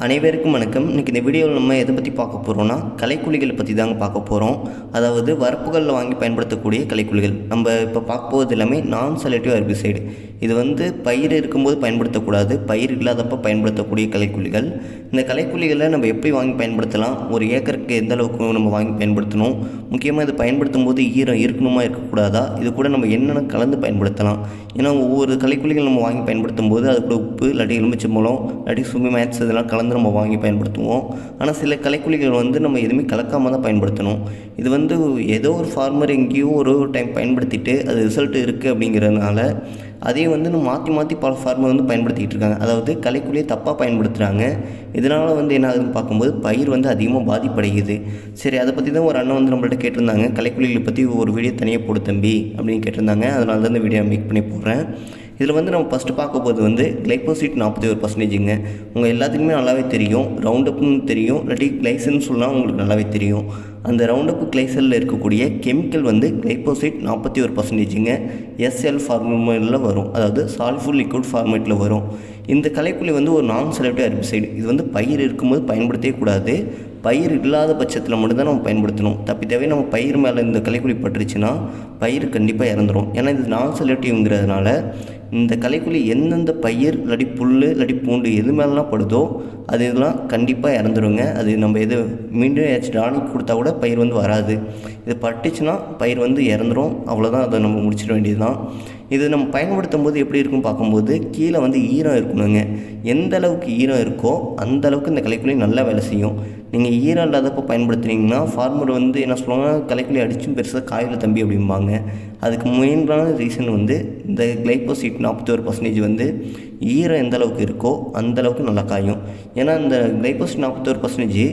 அனைவருக்கும் வணக்கம். இன்றைக்கி இந்த வீடியோவில் நம்ம எதை பற்றி பார்க்க போகிறோம்னா களைக்கொல்லிகளை பற்றி தாங்க பார்க்க போகிறோம். அதாவது வரப்புகளில் வாங்கி பயன்படுத்தக்கூடிய களைக்கொல்லிகள். நம்ம இப்போ பார்க்க போகிறது எல்லாமே நான் செலக்டிவ் ஹெர்பிசைடு. இது பயிர் இருக்கும்போது பயன்படுத்தக்கூடாது, பயிர் இல்லாதப்போ பயன்படுத்தக்கூடிய களைக்கொல்லிகள். இந்த களைக்கொல்லிகளை நம்ம எப்படி வாங்கி பயன்படுத்தலாம், ஒரு ஏக்கருக்கு எந்த அளவுக்கு நம்ம வாங்கி பயன்படுத்தணும், முக்கியமாக இது பயன்படுத்தும் போது ஈரம் இருக்கணுமா இருக்கக்கூடாதா, இது கூட நம்ம என்னென்ன கலந்து பயன்படுத்தலாம். ஏன்னா ஒவ்வொரு களைக்கொல்லிகள் நம்ம வாங்கி பயன்படுத்தும் போது அது கூட உப்பு இல்லாட்டி எலுமிச்சம்பழம் இல்லாட்டி சுமி மேட்ஸ் இதெல்லாம் கலந்து நம்ம வாங்கி பயன்படுத்துவோம். ஆனால் சில களைக்கொல்லிகள் நம்ம எதுவுமே கலக்காமல் தான் பயன்படுத்தணும். இது ஏதோ ஒரு ஃபார்மர் எங்கேயோ ஒரு டைம் பயன்படுத்திட்டு அது ரிசல்ட் இருக்குது அப்படிங்கிறதுனால அதே நம்ம மாற்றி பல ஃபார்மர் பயன்படுத்திக்கிட்டு இருக்காங்க. அதாவது களைக்கொல்லியை தப்பாக பயன்படுத்துகிறாங்க. இதனால் என்ன ஆகுதுன்னு பார்க்கும்போது பயிர் அதிகமாக பாதிப்படையுது. சரி, அதை பற்றி தான் ஒரு அண்ணன் நம்மள்ட்ட கேட்டிருந்தாங்க, களைக்கொல்லிகளை பற்றி ஒரு வீடியோ தனியாக போடு தம்பி அப்படின்னு கேட்டிருந்தாங்க. அதனால தான் இந்த வீடியோ மேக் பண்ணி போடுறேன். இதில் நம்ம ஃபஸ்ட்டு பார்க்க போது கிளைபோசைட் 41%ங்க. உங்கள் எல்லாத்துக்குமே நல்லாவே தெரியும், ரவுண்டப்னு தெரியும், இல்லாட்டி கிளைசல்னு சொல்லலாம், உங்களுக்கு நல்லாவே தெரியும். அந்த ரவுண்டப் கிளைசலில் இருக்கக்கூடிய கெமிக்கல் கிளைபோசைட் 41%ங்க எஸ்எல் ஃபார்மேட்டில் வரும், அதாவது சால்ஃபுல் லிக்விட் ஃபார்மேட்டில் வரும். இந்த களைக்கொல்லி ஒரு நான் செலக்டிவ் ஹெர்பிசைடு. இது பயிர் இருக்கும்போது பயன்படுத்தவே கூடாது, பயிர் இல்லாத பட்சத்தில் மட்டும்தான் நம்ம பயன்படுத்தணும். தப்பித்தவே நம்ம பயிர் மேலே இந்த களைக்கொல்லி பட்டுருச்சுன்னா பயிர் கண்டிப்பாக இறந்துடும். ஏன்னா இது நான் செலக்டிவ்ங்கிறதுனால இந்த களைக்கொல்லி எந்தெந்த பயிர் இல்லாட்டி புல் இல்லாட்டி பூண்டு எது மேலாம் படுதோ அது இதெல்லாம் கண்டிப்பாக இறந்துடுங்க. அது நம்ம எது மீண்டும் ஏதாச்சும் டானிக் கொடுத்தா கூட பயிர் வராது. இது பட்டுச்சுன்னா பயிர் இறந்துடும். அவ்வளோதான், அதை நம்ம முடிச்சிட வேண்டியது தான். இது நம்ம பயன்படுத்தும் போது எப்படி இருக்குன்னு பார்க்கும்போது கீழே ஈரம் இருக்கணுங்க. எந்த அளவுக்கு ஈரம் இருக்கோ அந்த அளவுக்கு இந்த களைக்கொல்லி நல்லா வேலை செய்யும். நீங்கள் ஈரம் இல்லாதப்போ பயன்படுத்துனீங்கன்னா ஃபார்மர் என்ன சொல்லுவாங்க, களைக்கொல்லி அடிச்சும் பெருசாக காயில் தம்பி அப்படிம்பாங்க. அதுக்கு மெயினான ரீசன் இந்த கிளைபோசைட் 41% ஈரம் எந்த அளவுக்கு இருக்கோ அந்த அளவுக்கு நல்லா காயும். ஏன்னா இந்த கிளைபோசைட் 41%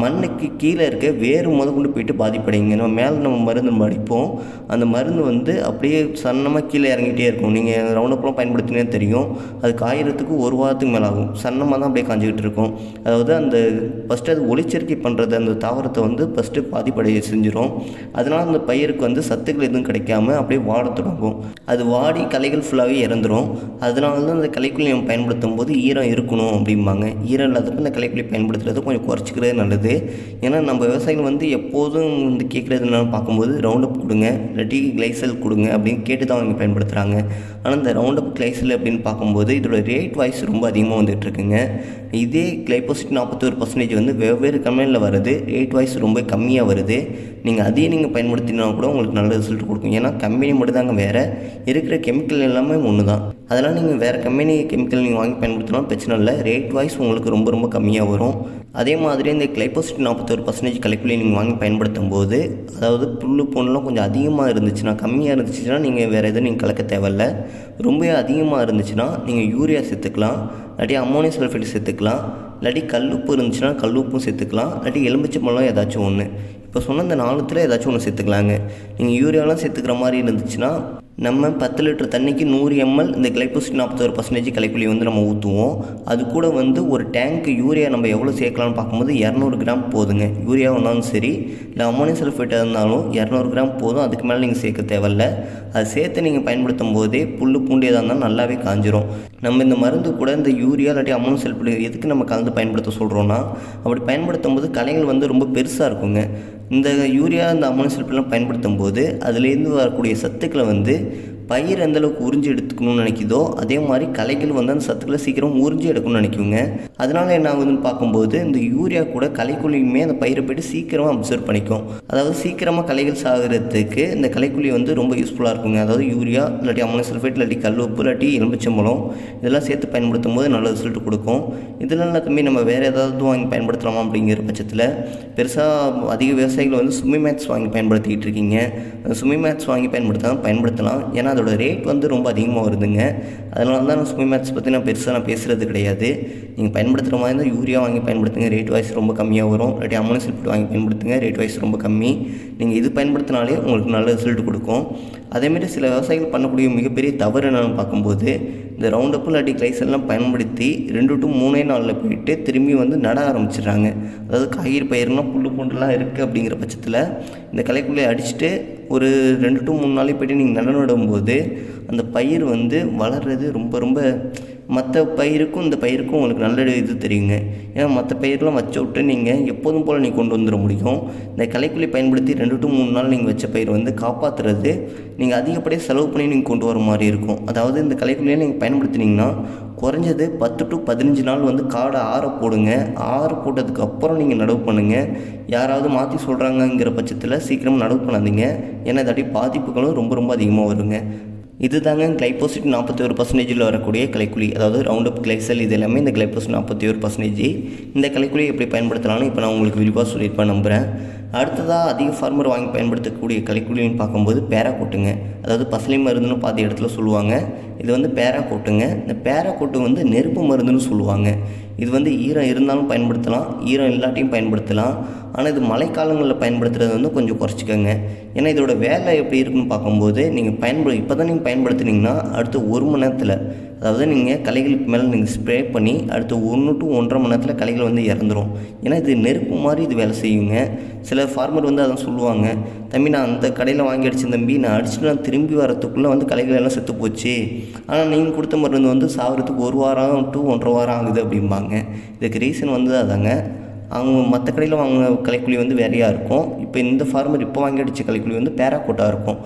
மண்ணுக்கு கீழே இருக்க வேறு கொண்டு போயிட்டு பாதிப்படைங்க. நம்ம மருந்து அடிப்போம், அந்த மருந்து அப்படியே சன்னமாக கீழே இறங்கிட்டே இருக்கும். நீங்கள் ரவுண்டப்லாம் பயன்படுத்தினே தெரியும், அது காயறதுக்கு ஒரு வாரத்துக்கு மேலே ஆகும். சன்னமாக தான் அப்படியே காஞ்சிக்கிட்டு இருக்கும். அதாவது அந்த ஃபஸ்ட்டு அது ஒளிச்சேர்க்கை பண்ணுறது அந்த தாவரத்தை ஃபஸ்ட்டு பாதிப்படைய செஞ்சிடும். அதனால் அந்த பயிருக்கு சத்துக்கள் எதுவும் கிடைக்காம அப்படியே வாட தொடங்கும். அது வாடி களைகள் ஃபுல்லாகவே இறந்துடும். அதனால தான் அந்த களைக்கொல்லி நம்ம பயன்படுத்தும் போது ஈரம் இருக்கணும் அப்படிம்பாங்க. ஈரம் இல்லாதப்போ இந்த களைக்கொல்லி பயன்படுத்துறது கொஞ்சம் குறைச்சிக்கிறது நல்லது. ஏன்னா நம்ம விவசாயிகள் எப்போதும் கேட்குறது என்னென்னு பார்க்கும்போது ரவுண்டப் கொடுங்க இல்லாட்டி கிளைசல் கொடுங்க அப்படின்னு கேட்டு தான் அவங்க பயன்படுத்துகிறாங்க. ஆனால் இந்த ரவுண்டப் கிளைசல் அப்படின்னு பார்க்கும்போது இதோட ரேட் வாய்ஸ் ரொம்ப அதிகமாக வந்துட்டுருக்குங்க. இதே கிளைபோசைட் 41% வெவ்வேறு கம்பெனியில் வருது, ரேட் வாய்ஸ் ரொம்ப கம்மியாக வருது. நீங்கள் பயன்படுத்தினா கூட உங்களுக்கு நல்ல ரிசல்ட் கொடுக்கும். ஏன்னா கம்பெனி மட்டும் தாங்க வேறு, இருக்கிற கெமிக்கல் எல்லாமே ஒன்று தான். அதெல்லாம் நீங்கள் வேறு கம்பெனி கெமிக்கல் நீங்கள் வாங்கி பயன்படுத்தினாலும் பிரச்சனை இல்லை, ரேட் வாய்ஸ் உங்களுக்கு ரொம்ப கம்மியாக வரும். அதே மாதிரி இந்த கிளைபோசைட் 41% களைக்கொல்லி நீங்கள் வாங்கி பயன்படுத்தும் போது, அதாவது புல் பூண்டுலாம் கொஞ்சம் அதிகமாக இருந்துச்சுன்னா, கம்மியாக இருந்துச்சுன்னா நீங்கள் வேறு எதுவும் நீங்கள் கலக்க தேவையில்ல. ரொம்ப அதிகமாக இருந்துச்சுன்னா நீங்கள் யூரியா சேர்த்துக்கலாம், இல்லாட்டி அம்மோனியம் சல்ஃபேட் சேர்த்துக்கலாம், இல்லாட்டி கல்லுப்பு இருந்துச்சுன்னா கல்லுப்பும் சேர்த்துக்கலாம், இல்லாட்டி எலுமிச்சம்பழம் ஏதாச்சும் ஒன்று. இப்போ சொன்ன இந்த 4த்தில் ஏதாச்சும் ஒன்று சேர்த்துக்கலாங்க. நீங்கள் யூரியாலாம் சேர்த்துக்கிற மாதிரி இருந்துச்சுன்னா நம்ம 10 லிட்டர் தண்ணிக்கு 100 ml இந்த கிளைபோசைட் 41% களைக்கொல்லி நம்ம ஊற்றுவோம். அது கூட ஒரு டேங்க் யூரியா நம்ம எவ்வளோ சேர்க்கலாம்னு பார்க்கும்போது 200 கிராம் போதுங்க. யூரியா இருந்தாலும் சரி இல்லை அம்மோனியம் சல்ஃபேட்டாக இருந்தாலும் 200 கிராம் போதும், அதுக்கு மேலே நீங்கள் சேர்க்க தேவையில்ல. அது சேர்த்து நீங்கள் பயன்படுத்தும் போதே புல் பூண்டு எதாக இருந்தாலும் நல்லாவே காஞ்சிரும். நம்ம இந்த மருந்து கூட இந்த யூரியா இல்லாட்டி அம்மோனியம் சல்ஃபேட் எதுக்கு நம்ம கலந்து பயன்படுத்த சொல்கிறோன்னா, அப்படி பயன்படுத்தும் போது களைகள் ரொம்ப பெருசாக இருக்குங்க. இந்த யூரியா இந்த அம்மோனியம் சல்ஃபேட்லாம் பயன்படுத்தும் போது அதுலேருந்து வரக்கூடிய சத்துக்களை பயிர் எந்தளவுக்கு உறிஞ்சி எடுத்துக்கணும்னு நினைக்குதோ அதே மாதிரி களைகள் அந்த சத்துக்களை சீக்கிரம் உறிஞ்சி எடுக்கணும்னு நினைக்குங்க. அதனால் என்ன ஆகுதுன்னு பார்க்கும்போது இந்த யூரியா கூட களைக்கொல்லியுமே அந்த பயிரை போய்ட்டு சீக்கிரமாக அப்சர்வ் பண்ணிக்கும். அதாவது சீக்கிரமாக களைகள் சாகிறதுக்கு இந்த களைக்கொல்லி ரொம்ப யூஸ்ஃபுல்லாக இருக்குங்க. அதாவது யூரியா இல்லாட்டி அம்மோனியம் சல்ஃபேட் இல்லாட்டி கல்லுப்பு இல்லாட்டி எலுமிச்சம்பழம் இதெல்லாம் சேர்த்து பயன்படுத்தும் போது நல்ல ரிசல்ட் கொடுக்கும். இதெல்லாம் எல்லாத்தையுமே நம்ம வேறு ஏதாவது வாங்கி பயன்படுத்தலாமா அப்படிங்கிற பட்சத்தில் பெருசாக அதிக விவசாயிகள் சுமி மேட்ஸ் வாங்கி பயன்படுத்திக்கிட்டு இருக்கீங்க. சுமி மேட்ஸ் வாங்கி பயன்படுத்தலாம். ஏன்னா அதோட ரேட் ரொம்ப அதிகமாக வருதுங்க. அதனால தான் சுமி மேட்ஸ் பற்றி நான் பேசுகிறது கிடையாது. நீங்கள் பயன்படுத்துகிற மாதிரி இருந்தால் யூரியா வாங்கி பயன்படுத்துங்க, ரேட் வாய்ஸ் ரொம்ப கம்மியாக வரும். இல்லாட்டி அம்மோனியம் சல்ஃபேட் வாங்கி பயன்படுத்துங்க, ரேட் வாய்ஸ் ரொம்ப கம்மி. நீங்கள் இது பயன்படுத்தினாலே உங்களுக்கு நல்ல ரிசல்ட் கொடுக்கும். அதேமாரி சில விவசாயிகள் பண்ணக்கூடிய மிகப்பெரிய தவறு என்னென்னு பார்க்கும்போது இந்த ரவுண்டப்பு இல்லாட்டி கிளைசல்லாம் பயன்படுத்தி 2 to 3 நாளில் போயிட்டு திரும்பி நட ஆரம்பிச்சிடுறாங்க. அதாவது காய்கறி பயிரெலாம் புல் பூண்டுலாம் இருக்குது அப்படிங்கிற பட்சத்தில் இந்த களைக்கொல்லியை அடிச்சுட்டு ஒரு 2 to 3 நாளைக்கு போய்ட்டு நீங்கள் நடும்போது அந்த பயிர் வளர்கிறது ரொம்ப மற்ற பயிருக்கும் இந்த பயிருக்கும் உங்களுக்கு நல்ல இது தெரியுங்க. ஏன்னா மற்ற பயிரெலாம் வச்ச விட்டு நீங்கள் எப்போதும் போல் நீங்கள் கொண்டு வந்துட முடியும். இந்த களைக்கொல்லி பயன்படுத்தி 2 to 3 நாள் நீங்கள் வச்ச பயிர் வந்து காப்பாற்றுறது நீங்கள் அதிகப்படியாக செலவு பண்ணி நீங்கள் கொண்டு வர மாதிரி இருக்கும். அதாவது இந்த களைக்கொல்லியை நீங்கள் பயன்படுத்தினீங்கன்னா குறைஞ்சது 10 to 15 நாள் வந்து காடை ஆற போடுங்க. ஆற போட்டதுக்கு அப்புறம் நீங்கள் நடவு பண்ணுங்கள். யாராவது மாற்றி சொல்கிறாங்கங்கிற பட்சத்தில் சீக்கிரமாக நடவு பண்ணாதீங்க. ஏன்னா இதாட்டி பாதிப்புகளும் ரொம்ப ரொம்ப அதிகமாக வருங்க. இது தாங்க கிளைபோசிட் 41% வரக்கூடிய களைக்கொல்லி, அதாவது ரவுண்டப் கிளைசல். இது எல்லாமே இந்த கிளைபோசிட் 41%. இந்த களைக்கொல்லியை எப்படி பயன்படுத்தலாம்னு இப்போ நான் உங்களுக்கு விரிவாக சொல்லியிருப்பேன் நம்புகிறேன். அடுத்ததாக அதிக ஃபார்மர் வாங்கி பயன்படுத்தக்கூடிய களைக்கொல்லின்னு பார்க்கும்போது பேராகோட்டுங்க, அதாவது பசலை மருந்துன்னு பாதி இடத்துல சொல்லுவாங்க. இது வந்து பேராகோட்டுங்க. இந்த பேராகோட்டு வந்து நெருப்பு மருந்துன்னு சொல்லுவாங்க. இது வந்து ஈரம் இருந்தாலும் பயன்படுத்தலாம், ஈரம் இல்லாட்டியும் பயன்படுத்தலாம். ஆனால் இது மழைக்காலங்களில் பயன்படுத்துகிறது வந்து கொஞ்சம் குறைச்சிக்கோங்க. ஏன்னா இதோட வேலை எப்படி இருக்குன்னு பார்க்கும்போது நீங்கள் இப்போ தான் நீங்கள் பயன்படுத்துனீங்கன்னா அடுத்த 1 மணி நேரத்தில், அதாவது நீங்கள் களைகளுக்கு மேலே நீங்கள் ஸ்ப்ரே பண்ணி அடுத்த 1 to 1.5 மணி நேரத்தில் களைகள் வந்து இறந்துடும். ஏன்னா இது நெருப்பு மாதிரி இது வேலை செய்யுங்க. சில ஃபார்மர் வந்து அதான் சொல்லுவாங்க, தம்பி நான் அந்த கடையில் வாங்கி அடித்தேன் தம்பி, நான் அடிச்சுட்டு நான் திரும்பி வரத்துக்குள்ளே வந்து களைகள் எல்லாம் செத்து போச்சு. ஆனால் நீங்கள் கொடுத்த மருந்து வந்து சாகிறதுக்கு 1 வாரம் to 1.5 வாரம் ஆகுது அப்படிம்பாங்க. இதுக்கு ரீசன் வந்து அதாங்க, அவங்க மற்ற கடையில் வாங்கின களைக்கொல்லி வந்து வேறையாக இருக்கும். இப்போ இந்த ஃபார்மர் இப்போ வாங்கி அடித்த களைக்கொல்லி வந்து பேராகோட்டாக இருக்கும்.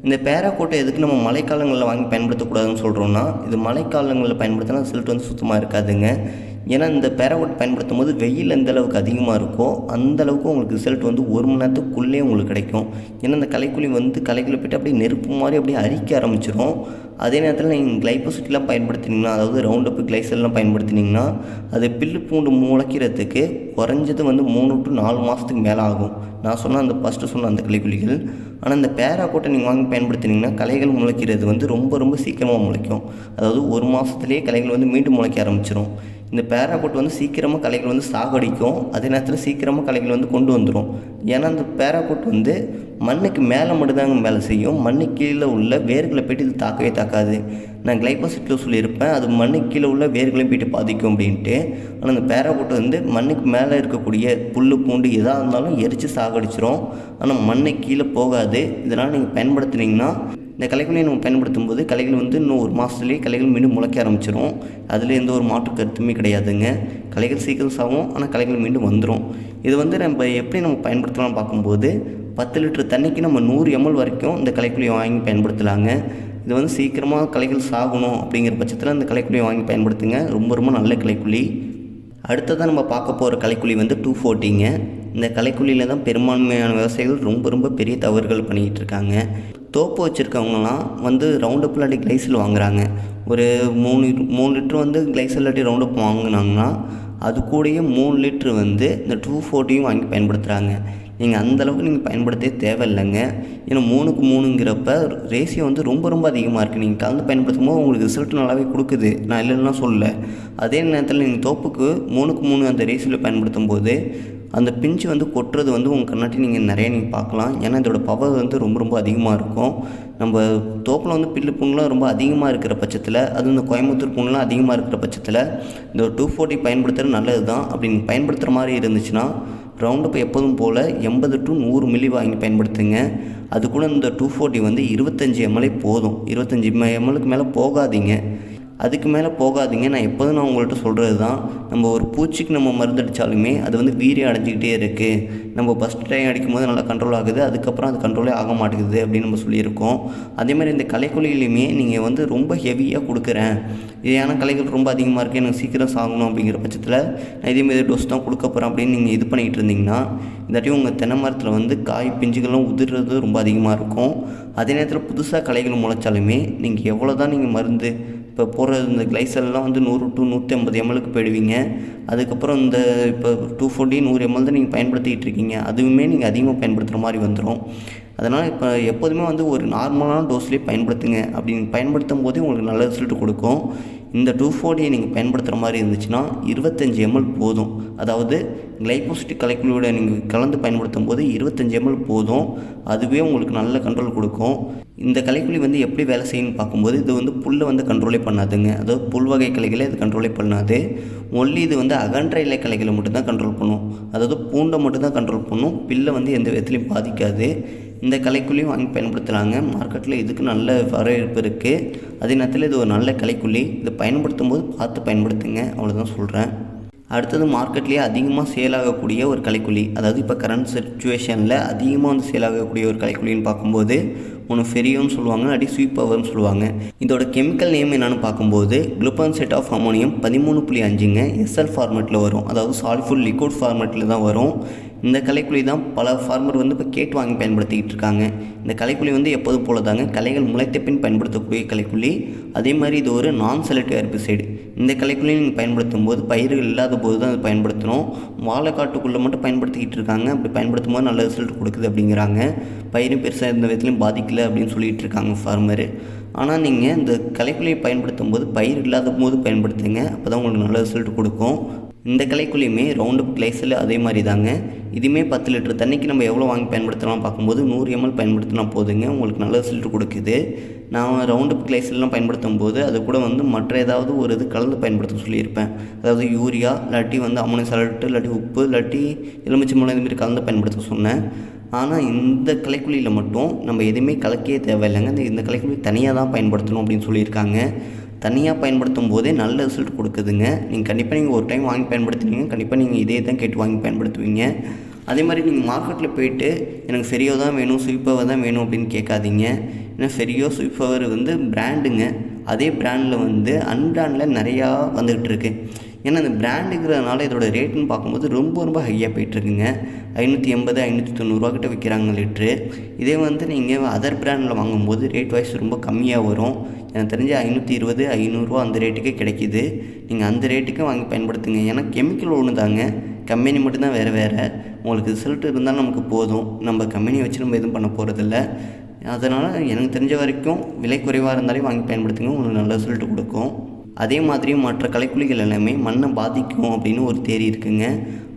இந்த பேராகோட்டை எதுக்கு நம்ம மழைக்காலங்களில் வாங்கி பயன்படுத்தக்கூடாதுன்னு சொல்கிறோன்னா, இது மழைக்காலங்களில் பயன்படுத்தினா ரிசல்ட் வந்து சுத்தமாக இருக்காதுங்க. ஏன்னா இந்த பேராகோட் பயன்படுத்தும் போது வெயில் எந்த அளவுக்கு அதிகமாக இருக்கோ அந்தளவுக்கு உங்களுக்கு ரிசல்ட் வந்து 1 மணி நேரத்துக்குள்ளே உங்களுக்கு கிடைக்கும். ஏன்னா இந்த களைக்கொல்லி வந்து களைகளை போய்ட்டு அப்படியே நெருப்பு மாதிரி அப்படியே அரிக்க ஆரம்பிச்சிடும். அதே நேரத்தில் நீங்கள் கிளைபோசிட்லாம் பயன்படுத்தினீங்கன்னா, அதாவது ரவுண்டப்பு கிளைசல்லாம் பயன்படுத்தினீங்கன்னா அது பில்லு பூண்டு முளைக்கிறதுக்கு குறைஞ்சது வந்து 3 to 4 மாதத்துக்கு மேலே ஆகும். நான் சொன்ன அந்த களைக்கொல்லிகள். ஆனால் இந்த பேராகோட்டை நீங்கள் வாங்கி பயன்படுத்தினீங்கன்னா களைகள் முளைக்கிறது வந்து ரொம்ப ரொம்ப சீக்கிரமாக முளைக்கும். அதாவது 1 மாதத்துலேயே களைகள் வந்து மீண்டும் முளைக்க ஆரம்பிச்சிடும். இந்த பேராகோட் வந்து சீக்கிரமாக களைகள் வந்து சாகடிக்கும். அதே நேரத்தில் சீக்கிரமாக களைகள் வந்து கொண்டு வந்துடும். ஏன்னா அந்த பேராகோட் வந்து மண்ணுக்கு மேலே மட்டும்தாங்க வேலை செய்யும். மண்ணுக்கு கீழே உள்ள வேர்களை போய்ட்டு இது தாக்கவே தாக்காது. நான் கிளைபோசிட்டில் சொல்லியிருப்பேன், அது மண்ணுக்கு கீழே உள்ள வேர்களையும் போய்ட்டு பாதிக்கும் அப்படின்ட்டு. ஆனால் அந்த பேராகோட் வந்து மண்ணுக்கு மேலே இருக்கக்கூடிய புல் பூண்டு எதாக இருந்தாலும் எரித்து சாகடிச்சிடும். ஆனால் மண்ணுக்கு கீழே போகாது. இதனால் நீங்கள் பயன்படுத்துனீங்கன்னா, இந்த களைக்கொல்லியை நம்ம பயன்படுத்தும் போது களைகள் வந்து இன்னும் 1 மாதத்துலேயே களைகள் மீண்டும் முளைக்க ஆரம்பிச்சிடும். அதில் எந்த ஒரு மாற்று கருத்துமே கிடையாதுங்க. களைகள் சீக்கிரம் சாகும், ஆனால் களைகள் மீண்டும் வந்துடும். இது வந்து நம்ம எப்படி நம்ம பயன்படுத்தலாம்னு பார்க்கும்போது 10 லிட்டர் தண்ணிக்கு நம்ம 100 ml வரைக்கும் இந்த களைக்கொல்லியை வாங்கி பயன்படுத்தலாங்க. இது வந்து சீக்கிரமாக களைகள் சாகணும் அப்படிங்கிற பட்சத்தில் இந்த களைக்கொல்லியை வாங்கி பயன்படுத்துங்க. ரொம்ப ரொம்ப நல்ல களைக்கொல்லி. அடுத்ததாக நம்ம பார்க்க போகிற களைக்கொல்லி வந்து 240ங்க. இந்த களைக்கொல்லியில் தான் பெரும்பான்மையான விவசாயிகள் ரொம்ப ரொம்ப பெரிய தவறுகள் பண்ணிக்கிட்டு இருக்காங்க. தோப்பு வச்சுருக்கவங்களாம் வந்து ரவுண்டப் இல்லாட்டி கிளைசல் வாங்குகிறாங்க. ஒரு 3 லிட்டர் வந்து கிளைசல் இல்லாட்டி ரவுண்டப் வாங்கினாங்கன்னா அது கூடயே 3 லிட்டர் வந்து இந்த 240யும் வாங்கி பயன்படுத்துகிறாங்க. நீங்கள் அந்தளவுக்கு நீங்கள் பயன்படுத்தவே தேவையில்லைங்க. ஏன்னா 3க்கு 3ங்கிறப்ப ரேஷியோ வந்து ரொம்ப ரொம்ப அதிகமாக இருக்குது. நீங்கள் கலந்து பயன்படுத்தும் போது உங்களுக்கு ரிசல்ட் நல்லாவே கொடுக்குது, நான் இல்லைன்னா சொல்லலை. அதே நேரத்தில் நீங்கள் தோப்புக்கு 3க்கு 3 அந்த ரேஷியோவில் பயன்படுத்தும் போது அந்த பிஞ்சு வந்து கொட்டுறது வந்து உங்கள் கண்ணாட்டி நீங்கள் நிறைய பார்க்கலாம். ஏன்னா இதோட பவர் வந்து ரொம்ப ரொம்ப அதிகமாக இருக்கும். நம்ம தோப்பில் வந்து பில்லு புண்ணுலாம் ரொம்ப அதிகமாக இருக்கிற பட்சத்தில், அதுவும் இந்த கோயம்புத்தூர் புண்ணுலாம் அதிகமாக இருக்கிற பட்சத்தில் இந்த 240 பயன்படுத்துகிறது நல்லது தான். அப்படி நீங்கள் பயன்படுத்துகிற மாதிரி இருந்துச்சுன்னா ரவுண்டப் எப்போதும் போல் 80 to 100 மில்லி வாங்கி பயன்படுத்துங்க. அது கூட இந்த 240 வந்து 25 ml போதும். 25 mlக்கு மேலே போகாதீங்க. அதுக்கு மேலே போகாதீங்க. நான் எப்போதும் நான் உங்கள்கிட்ட சொல்கிறது தான், நம்ம ஒரு பூச்சிக்கு நம்ம மருந்து அடித்தாலுமே அது வந்து வீரியம் அடைஞ்சிக்கிட்டே இருக்குது. நம்ம ஃபஸ்ட் டைம் அடிக்கும்போது நல்லா கண்ட்ரோல் ஆகுது, அதுக்கப்புறம் அது கண்ட்ரோலே ஆக மாட்டேங்குது அப்படின்னு நம்ம சொல்லியிருக்கோம். அதேமாதிரி இந்த களைக்கொல்லியிலையுமே நீங்கள் வந்து ரொம்ப ஹெவியாக கொடுக்குறேன், ஏன்னா களைகள் ரொம்ப அதிகமாக இருக்குது, எனக்கு சீக்கிரம் சாகணும் அப்படிங்கிற பட்சத்தில் நான் இதேமாதிரி டோஸ் தான் கொடுக்க போகிறேன் அப்படின்னு நீங்கள் இது பண்ணிகிட்டு இருந்தீங்கன்னா இதாட்டியும் உங்கள் தென்னை மரத்தில் வந்து காய் பிஞ்சுகளும் உதிர்றது ரொம்ப அதிகமாக இருக்கும். அதே நேரத்தில் புதுசாக களைகள் முளைச்சாலுமே நீங்கள் எவ்வளோ தான் நீங்கள் மருந்து இப்போ போடுற இந்த கிளைசல்லாம் வந்து 100 to 150 mlக்கு போயிடுவீங்க. அதுக்கப்புறம் இந்த இப்போ 240 100 ml தான் நீங்கள் பயன்படுத்திகிட்டு இருக்கீங்க. அதுவுமே நீங்கள் அதிகமாக பயன்படுத்துகிற மாதிரி வந்துடும். அதனால் இப்போ எப்போதுமே வந்து ஒரு நார்மலான டோஸ்லேயே பயன்படுத்துங்க. அப்படி நீங்கள் பயன்படுத்தும் போதே உங்களுக்கு நல்ல ரிசல்ட் கொடுக்கும். இந்த 240 நீங்கள் பயன்படுத்துகிற மாதிரி இருந்துச்சுன்னா 25 ml போதும். அதாவது கிளைபோசிட் களைக்கொல்லியோட நீங்கள் கலந்து பயன்படுத்தும் போது 25 ml போதும். அதுவே உங்களுக்கு நல்ல கண்ட்ரோல் கொடுக்கும். இந்த களைக்கொல்லி வந்து எப்படி வேலை செய்யணும்னு பார்க்கும்போது இது வந்து புல்லை வந்து கண்ட்ரோலே பண்ணாதுங்க. அதாவது புல் வகை களைகளை இது கண்ட்ரோலே பண்ணாது. ஒன்லி இது வந்து அகன்ற இலை களைகளை மட்டும்தான் கண்ட்ரோல் பண்ணும். அதாவது பூண்டை மட்டும்தான் கண்ட்ரோல் பண்ணும். பில்லை வந்து எந்த விதத்துலையும் பாதிக்காது. இந்த களைக்கொல்லியும் வாங்கி பயன்படுத்துகிறாங்க. மார்க்கெட்டில் இதுக்கு நல்ல வரவேற்பு இருக்குது. அதே நேரத்தில் இது ஒரு நல்ல களைக்கொல்லி. இதை பயன்படுத்தும் போது பார்த்து பயன்படுத்துங்க, அவ்வளோதான் சொல்கிறேன். அடுத்தது மார்க்கெட்லேயே அதிகமாக சேல் ஆகக்கூடிய ஒரு களைக்கொல்லி, அதாவது இப்போ கரண்ட் சிச்சுவேஷனில் அதிகமாக வந்து சேல் ஆகக்கூடிய ஒரு களைக்கொல்லின்னு பார்க்கும்போது ஒன்று ஃபெரியோன்னு சொல்லுவாங்க, அடி ஸ்வீப் பவர்னு சொல்லுவாங்க. இதோட கெமிக்கல் நேம் என்னென்னு பார்க்கும்போது குளுக்கோன்சேட் ஆஃப் அமோனியம் 13.5ங்க எஸ்எல் ஃபார்மேட்டில் வரும், அதாவது சாலிஃபுல் லிக்விட் ஃபார்மேட்டில் தான் வரும். இந்த களைக்கொல்லி தான் பல ஃபார்மர் வந்து இப்போ கேட்டு வாங்கி பயன்படுத்திக்கிட்டு இருக்காங்க. இந்த களைக்கொல்லி வந்து எப்போதும் போல தாங்க களைகள் முளைத்த பின் பயன்படுத்தக்கூடிய களைக்கொல்லி. அதே மாதிரி இது ஒரு நான் செலக்டிவ் ஹெர்பிசைடு. இந்த களைக்கொல்லி நீங்கள் பயன்படுத்தும் போது பயிர்கள் இல்லாத போது தான் அது பயன்படுத்தணும். வாழைக்காட்டுக்குள்ளே மட்டும் பயன்படுத்திக்கிட்டு இருக்காங்க. அப்படி பயன்படுத்தும் போது நல்ல ரிசல்ட் கொடுக்குது அப்படிங்கிறாங்க. பயிரும் பெருசாக எந்த விதத்துலையும் பாதிக்கலை அப்படின்னு சொல்லிகிட்டு இருக்காங்க ஃபார்மரு. ஆனால் நீங்கள் இந்த களைக்கொல்லியை பயன்படுத்தும் போது பயிர் இல்லாத போது பயன்படுத்துங்க, அப்போ தான் உங்களுக்கு நல்ல ரிசல்ட் கொடுக்கும். இந்த களைக்கொல்லியுமே ரவுண்டப் கிளைசல் அதே மாதிரி தாங்க. இதுவுமே 10 லிட்டர் தண்ணிக்கு நம்ம எவ்வளோ வாங்கி பயன்படுத்தலாம் பார்க்கும்போது 100 ml பயன்படுத்தினா போதுங்க, உங்களுக்கு நல்ல ரிசல்ட் கொடுக்குது. நான் ரவுண்டப் கிளைசல்லாம் பயன்படுத்தும் போது அது கூட வந்து மற்ற ஏதாவது ஒரு இது கலந்து பயன்படுத்த சொல்லியிருப்பேன். அதாவது யூரியா இல்லாட்டி வந்து அமோனியம் சல்ஃபேட் இல்லாட்டி உப்பு இல்லாட்டி எலுமிச்சம்பழம் இதுமாரி கலந்து பயன்படுத்த சொன்னேன். ஆனால் இந்த களைக்கொல்லியில் மட்டும் நம்ம எதுவுமே கலக்கவே தேவையில்லைங்க. இந்த களைக்கொல்லி தனியாக தான் பயன்படுத்தணும் அப்படின்னு சொல்லியிருக்காங்க. தனியாக பயன்படுத்தும் போதே நல்ல ரிசல்ட் கொடுக்குதுங்க. நீங்கள் ஒரு டைம் வாங்கி பயன்படுத்துனீங்க, கண்டிப்பாக நீங்கள் இதே தான் கேட்டு வாங்கி பயன்படுத்துவீங்க. அதே மாதிரி நீங்கள் மார்க்கெட்டில் போய்ட்டு எனக்கு ஃபெரியோ தான் வேணும், ஸ்வீப் பவர் தான் வேணும் அப்படின்னு கேட்காதீங்க. ஏன்னா ஃபெரியோ ஸ்வீப் பவர் வந்து பிராண்டுங்க. அதே பிராண்டில் வந்து அன்பிராண்டில் நிறையா வந்துக்கிட்டு இருக்குது. ஏன்னா இந்த பிராண்டுங்கிறதுனால இதோட ரேட்டுன்னு பார்க்கும்போது ரொம்ப ஹையாக போய்ட்டுருக்குங்க. 580 590 கிட்ட விற்கிறாங்க லிட்ரு. இதே வந்து நீங்கள் அதர் பிராண்டில் வாங்கும்போது ரேட் வைஸ் ரொம்ப கம்மியாக வரும். எனக்கு தெரிஞ்சு 520 500 அந்த ரேட்டுக்கே கிடைக்கிது. நீங்கள் அந்த ரேட்டுக்கு வாங்கி பயன்படுத்துங்க. ஏன்னா கெமிக்கல் ஒன்று தாங்க, கம்பெனி மட்டும்தான் வேறு. உங்களுக்கு ரிசல்ட் இருந்தாலும் நமக்கு போதும். நம்ம கம்பெனியை வச்சு நம்ம எதுவும் பண்ண போகிறதில்ல. அதனால் எனக்கு தெரிஞ்ச வரைக்கும் விலை குறைவாக இருந்தாலே வாங்கி பயன்படுத்துங்க, உங்களுக்கு நல்ல ரிசல்ட் கொடுக்கும். அதே மாதிரி மற்ற களைக்கொல்லிகள் எல்லாமே மண்ணை பாதிக்கும் அப்படின்னு ஒரு தேரி இருக்குங்க.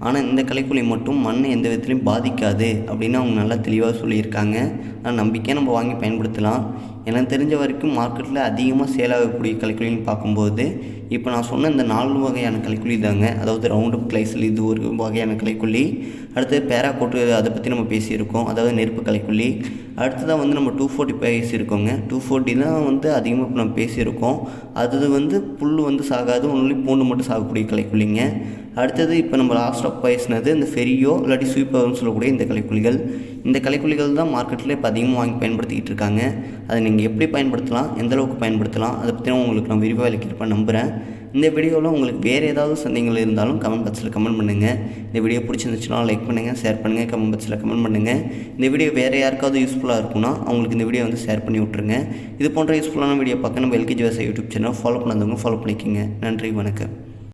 ஆனால் இந்த களைக்கொல்லி மட்டும் மண்ணை எந்த விதத்துலையும் பாதிக்காது அப்படின்னு அவங்க நல்லா தெளிவாக சொல்லியிருக்காங்க. ஆனால் நம்பிக்கையாக நம்ம வாங்கி பயன்படுத்தலாம். எனக்கு தெரிஞ்ச வரைக்கும் மார்க்கெட்டில் அதிகமாக சேல் ஆகக்கூடிய களைக்கொல்லின்னு பார்க்கும்போது இப்போ நான் சொன்ன இந்த 4 வகையான களைக்கொல்லி தாங்க. அதாவது ரவுண்டப் கிளைசல் இது ஒரு வகையான களைக்கொல்லி. அடுத்தது பேராகோட்டு, அதை பற்றி நம்ம பேசியிருக்கோம், அதாவது நெருப்பு களைக்கொல்லி. அடுத்ததாக வந்து நம்ம 240 பேசியிருக்கோங்க. 240 தான் வந்து அதிகமாக இப்போ நம்ம பேசியிருக்கோம். அது வந்து புல் வந்து சாகாது, ஒன்லி பூண்டு மட்டும் சாகக்கூடிய களைக்கொல்லிங்க. அடுத்தது இப்போ நம்ம லாஸ்ட்டாக பேசினது இந்த ஃபெரியோ இல்லாட்டி ஸ்வீப் பவர்னு சொல்லக்கூடிய இந்த களைக்கொல்லிகள். இந்த களைக்கொல்லிகள் தான் மார்க்கெட்டில் இப்போ அதிகமாக வாங்கி பயன்படுத்திக்கிட்டு இருக்காங்க. அதை நீங்கள் எப்படி பயன்படுத்தலாம், எந்தளவுக்கு பயன்படுத்தலாம், அதை பற்றி உங்களுக்கு நான் விரிவாக விளக்கியிருப்பேன் நம்புகிறேன். இந்த வீடியோவில் உங்களுக்கு வேறு ஏதாவது சந்தேகங்கள் இருந்தாலும் கமெண்ட் பாக்ஸில் கமெண்ட் பண்ணுங்கள். இந்த வீடியோ பிடிச்சிருந்துச்சுன்னா லைக் பண்ணுங்கள், ஷேர் பண்ணுங்கள், கமெண்ட் பாக்ஸில் கமெண்ட் பண்ணுங்கள். இந்த வீடியோ வேறு யாருக்காவது யூஸ்ஃபுல்லாக இருக்குன்னா அவங்களுக்கு இந்த வீடியோ வந்து ஷேர் பண்ணி விட்ருங்க. இது போன்ற யூஸ்ஃபுல்லான வீடியோ பார்க்க நம்ம எல்கேஜி விவசாய யூடியூப் சேனல் ஃபாலோ பண்ணாதவங்க ஃபாலோ பண்ணிக்கோங்க. நன்றி, வணக்கம்.